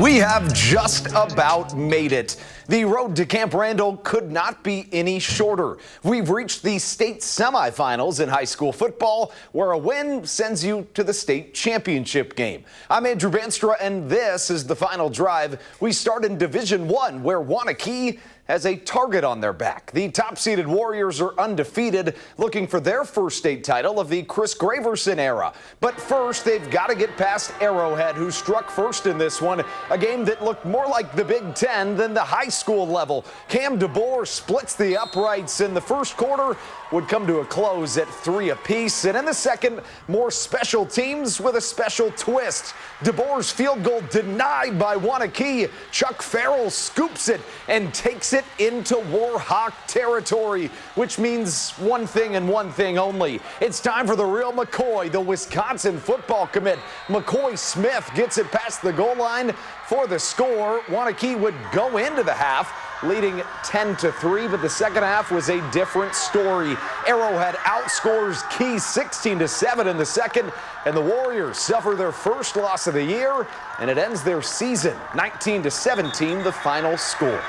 We have just about made it. The road to Camp Randall could not be any shorter. We've reached the state semifinals in high school football, where a win sends you to the state championship game. I'm Andrew Banstra, and this is the final drive. We start in Division I, where Wanakee has a target on their back. The top-seeded Warriors are undefeated, looking for their first state title of the Chris Graverson era. But first, they've got to get past Arrowhead, who struck first in this one, a game that looked more like the Big Ten than the high school level. Cam DeBoer splits the uprights, and the first quarter would come to a close at 3 apiece. And in the second, more special teams with a special twist. DeBoer's field goal denied by Wanakee. Chuck Farrell scoops it and takes it into Warhawk territory, which means one thing and one thing only. It's time for the real McCoy, the Wisconsin football commit. McCoy Smith gets it past the goal line for the score. Wanakee would go into the half leading 10-3, but the second half was a different story. Arrowhead outscores Key 16-7 in the second, and the Warriors suffer their first loss of the year, and it ends their season 19-17, the final score.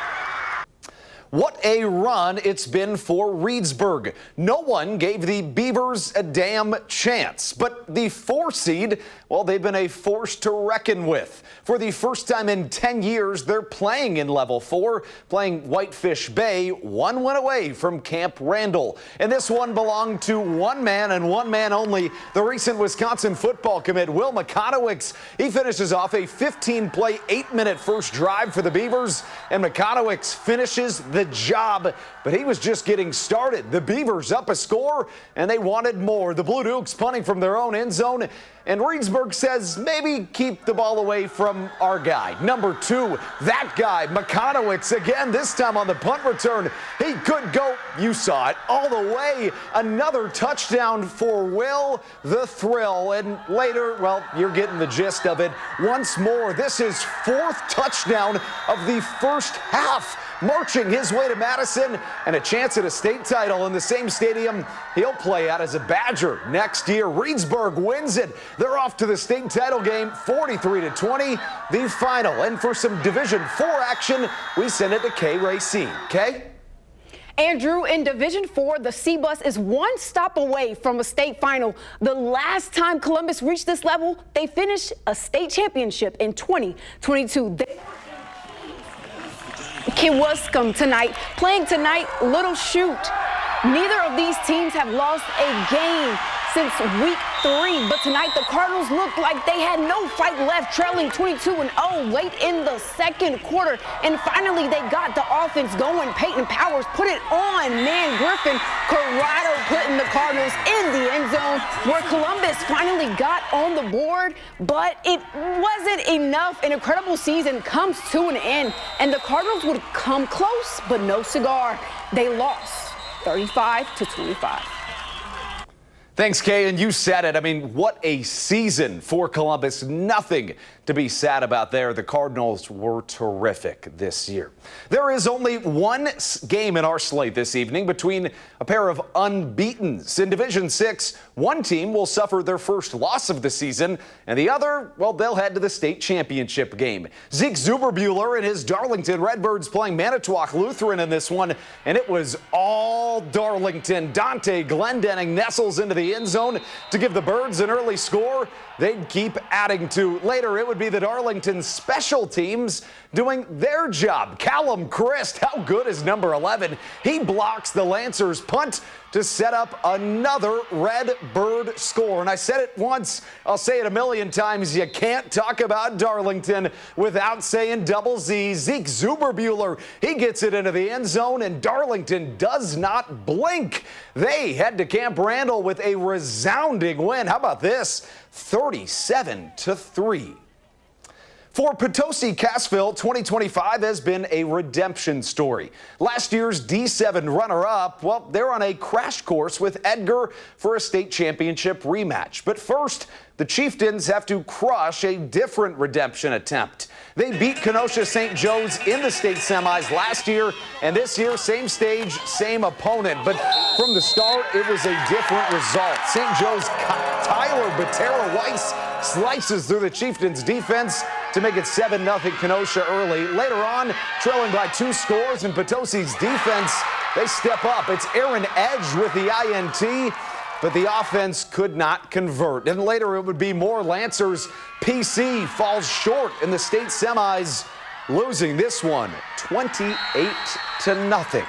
What a run it's been for Reedsburg. No one gave the Beavers a damn chance, but the 4 seed, well, they've been a force to reckon with. For the first time in 10 years, they're playing in Level 4, playing Whitefish Bay, 1 win away from Camp Randall. And this one belonged to one man and one man only, the recent Wisconsin football commit, Will McConowicz. He finishes off a 15-play, 8-minute first drive for the Beavers, and McConowicz finishes the job, but he was just getting started. The Beavers up a score, and they wanted more. The Blue Dukes punting from their own end zone, and Reedsburg says maybe keep the ball away from our guy. Number 2, that guy, McConowicz, again, this time on the punt return. He could go, you saw it, all the way. Another touchdown for Will, the thrill. And later, well, you're getting the gist of it. Once more, this is 4th touchdown of the first half. Marching his way to Madison, and a chance at a state title in the same stadium he'll play at as a Badger next year. Reedsburg wins it. They're off to the state title game, 43-20, the final. And for some Division IV action, we send it to Kay Racine. Kay? Andrew, in Division IV, the C-Bus is one stop away from a state final. The last time Columbus reached this level, they finished a state championship in 2022. Kewaskum tonight, playing tonight, Little Chute. Neither of these teams have lost a game since week 3, but tonight the Cardinals looked like they had no fight left, trailing 22-0 late in the second quarter. And finally they got the offense going. Peyton Powers put it on man Griffin. Corrado putting the Cardinals in the end zone, where Columbus finally got on the board, but it wasn't enough. An incredible season comes to an end, and the Cardinals would come close, but no cigar. They lost 35-25. Thanks, Kay, and you said it. I mean, what a season for Columbus. Nothing to be sad about there. The Cardinals were terrific this year. There is only one game in our slate this evening between a pair of unbeatens. In Division 6, one team will suffer their first loss of the season, and the other, well, they'll head to the state championship game. Zeke Zuberbuehler and his Darlington Redbirds playing Manitowoc Lutheran in this one, and it was all Darlington. Dante Glendenning nestles into the end zone to give the Birds an early score they'd keep adding to. Later, it would be the Darlington special teams doing their job. Callum Christ, how good is number 11? He blocks the Lancers' punt to set up another Redbird score. And I said it once, I'll say it a million times, you can't talk about Darlington without saying double Z. Zeke Zuberbuehler, he gets it into the end zone, and Darlington does not blink. They head to Camp Randall with a resounding win. How about this? 37-3. For Potosi Cassville, 2025 has been a redemption story. Last year's D7 runner-up, well, they're on a crash course with Edgar for a state championship rematch. But first, the Chieftains have to crush a different redemption attempt. They beat Kenosha St. Joe's in the state semis last year, and this year, same stage, same opponent. But from the start, it was a different result. St. Joe's Tyler Batera Weiss slices through the Chieftains' defense to make it 7-0 Kenosha early. Later on, trailing by 2 scores, and Potosi's defense, they step up. It's Aaron Edge with the INT, but the offense could not convert. And later it would be more Lancers. PC falls short in the state semis, losing this one 28-0.